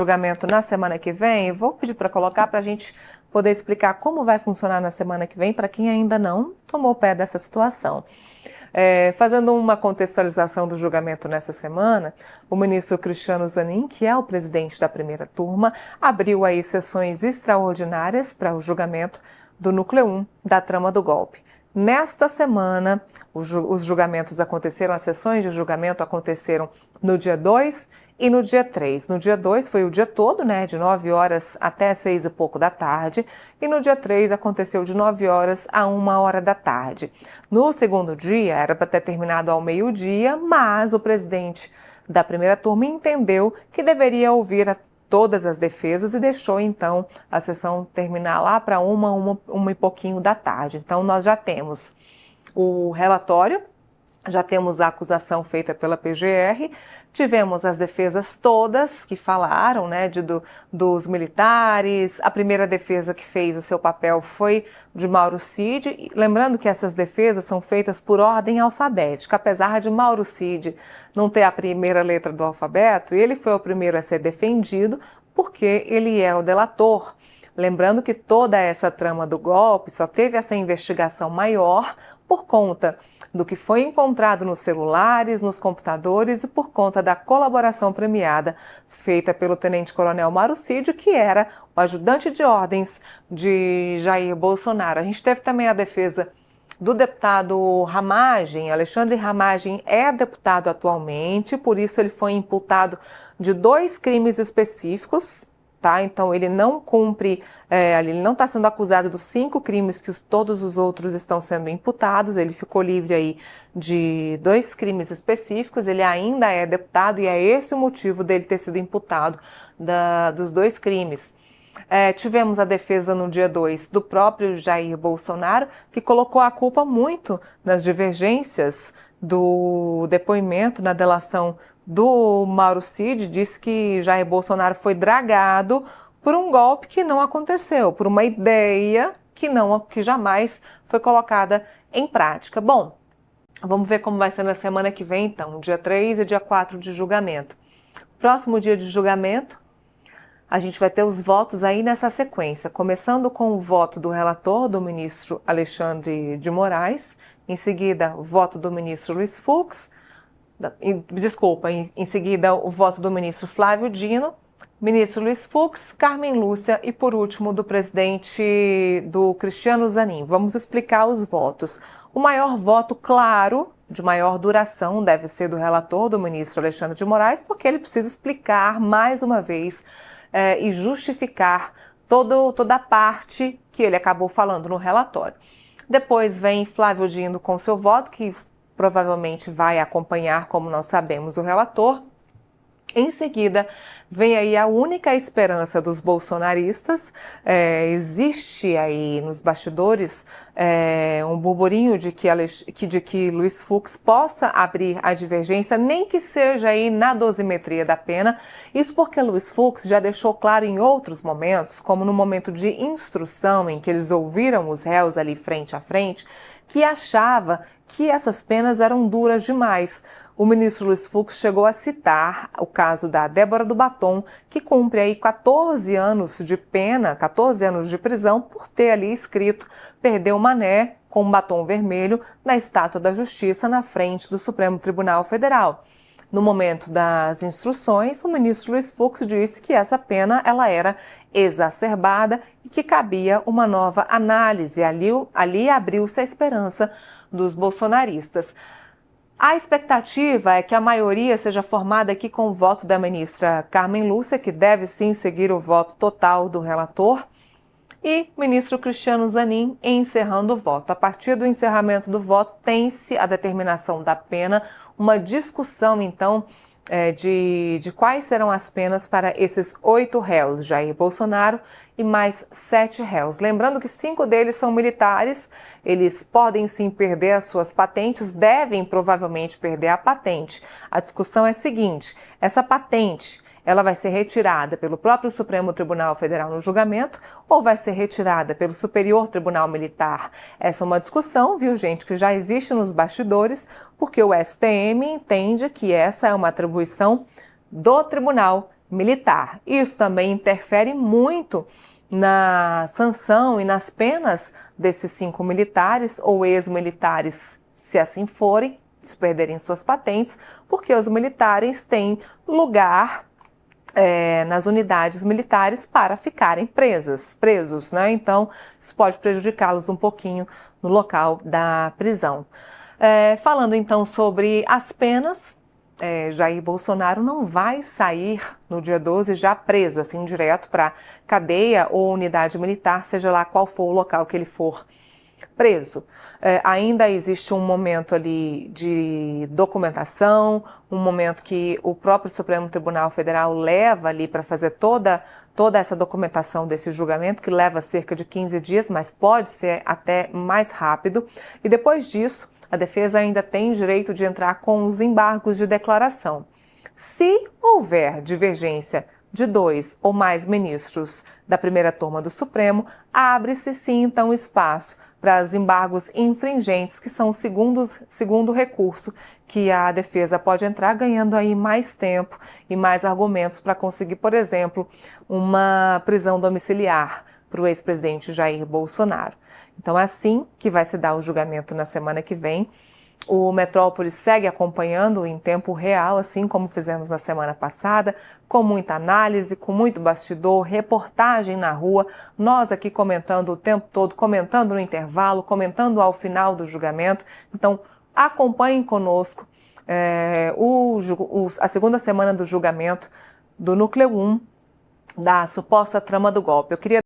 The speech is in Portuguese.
julgamento na semana que vem, eu vou pedir para colocar para a gente poder explicar como vai funcionar na semana que vem para quem ainda não tomou pé dessa situação. Fazendo uma contextualização do julgamento nessa semana, o ministro Cristiano Zanin, que é o presidente da primeira turma, abriu aí sessões extraordinárias para o julgamento do núcleo 1 da trama do golpe. Nesta semana, os julgamentos aconteceram, as sessões de julgamento aconteceram no dia 2 e no dia 3. No dia 2 foi o dia todo, de 9 horas até 6 e pouco da tarde, e no dia 3 aconteceu de 9 horas a 1 hora da tarde. No segundo dia, era para ter terminado ao meio-dia, mas o presidente da primeira turma entendeu que deveria ouvir todas as defesas e deixou então a sessão terminar lá para uma e pouquinho da tarde. Então nós já temos o relatório, já temos a acusação feita pela PGR, tivemos as defesas todas que falaram, dos militares. A primeira defesa que fez o seu papel foi de Mauro Cid, lembrando que essas defesas são feitas por ordem alfabética, apesar de Mauro Cid não ter a primeira letra do alfabeto, ele foi o primeiro a ser defendido porque ele é o delator. Lembrando que toda essa trama do golpe só teve essa investigação maior por conta do que foi encontrado nos celulares, nos computadores e por conta da colaboração premiada feita pelo tenente-coronel Mauro Cid, que era o ajudante de ordens de Jair Bolsonaro. A gente teve também a defesa do deputado Ramagem. Alexandre Ramagem é deputado atualmente, por isso ele foi imputado de 2 crimes específicos. Então ele não cumpre, ele não está sendo acusado dos 5 crimes que todos os outros estão sendo imputados, ele ficou livre aí de 2 crimes específicos, ele ainda é deputado e é esse o motivo dele ter sido imputado dos 2 crimes. Tivemos a defesa no dia 2 do próprio Jair Bolsonaro, que colocou a culpa muito nas divergências do depoimento, na delação do Mauro Cid, disse que Jair Bolsonaro foi dragado por um golpe que não aconteceu, por uma ideia que jamais foi colocada em prática. Bom, vamos ver como vai ser na semana que vem, então, dia 3 e dia 4 de julgamento. Próximo dia de julgamento, a gente vai ter os votos aí nessa sequência, começando com o voto do relator, do ministro Alexandre de Moraes, em seguida o voto do ministro Luiz Fux, em seguida o voto do ministro Flávio Dino, ministro Luiz Fux, Carmen Lúcia e por último do presidente do Cristiano Zanin. Vamos explicar os votos. O maior voto, claro, de maior duração deve ser do relator, do ministro Alexandre de Moraes, porque ele precisa explicar mais uma vez e justificar toda a parte que ele acabou falando no relatório. Depois vem Flávio Dino com seu voto, que provavelmente vai acompanhar, como nós sabemos, o relator. Em seguida, vem aí a única esperança dos bolsonaristas. Existe aí nos bastidores um burburinho de que Luiz Fux possa abrir a divergência, nem que seja aí na dosimetria da pena. Isso porque Luiz Fux já deixou claro em outros momentos, como no momento de instrução, em que eles ouviram os réus ali frente a frente, que achava que essas penas eram duras demais. O ministro Luiz Fux chegou a citar o caso da Débora do Batom, que cumpre aí 14 anos de pena, 14 anos de prisão, por ter ali escrito "Perdeu Mané" com um batom vermelho na Estátua da Justiça na frente do Supremo Tribunal Federal. No momento das instruções, o ministro Luiz Fux disse que essa pena ela era exacerbada e que cabia uma nova análise. Ali abriu-se a esperança dos bolsonaristas. A expectativa é que a maioria seja formada aqui com o voto da ministra Carmen Lúcia, que deve sim seguir o voto total do relator, e o ministro Cristiano Zanin encerrando o voto. A partir do encerramento do voto, tem-se a determinação da pena, uma discussão, então, de quais serão as penas para esses 8 réus, Jair Bolsonaro e mais 7 réus. Lembrando que 5 deles são militares, eles podem sim perder as suas patentes, devem provavelmente perder a patente. A discussão é a seguinte: essa patente, ela vai ser retirada pelo próprio Supremo Tribunal Federal no julgamento ou vai ser retirada pelo Superior Tribunal Militar? Essa é uma discussão, viu, gente, que já existe nos bastidores, porque o STM entende que essa é uma atribuição do Tribunal militar. Isso também interfere muito na sanção e nas penas desses 5 militares ou ex-militares, se assim forem, se perderem suas patentes, porque os militares têm lugar nas unidades militares para ficarem presos, né? Então, isso pode prejudicá-los um pouquinho no local da prisão. Falando então sobre as penas, Jair Bolsonaro não vai sair no dia 12 já preso, assim, direto para cadeia ou unidade militar, seja lá qual for o local que ele for preso. Ainda existe um momento ali de documentação, um momento que o próprio Supremo Tribunal Federal leva ali para fazer toda essa documentação desse julgamento, que leva cerca de 15 dias, mas pode ser até mais rápido. E depois disso, a defesa ainda tem direito de entrar com os embargos de declaração. Se houver divergência de 2 ou mais ministros da primeira turma do Supremo, abre-se sim então espaço para os embargos infringentes, que são o segundo recurso que a defesa pode entrar, ganhando aí mais tempo e mais argumentos para conseguir, por exemplo, uma prisão domiciliar para o ex-presidente Jair Bolsonaro. Então é assim que vai se dar o julgamento na semana que vem. O Metrópolis segue acompanhando em tempo real, assim como fizemos na semana passada, com muita análise, com muito bastidor, reportagem na rua, nós aqui comentando o tempo todo, comentando no intervalo, comentando ao final do julgamento. Então, acompanhem conosco a segunda semana do julgamento do Núcleo 1 da suposta trama do golpe. Eu queria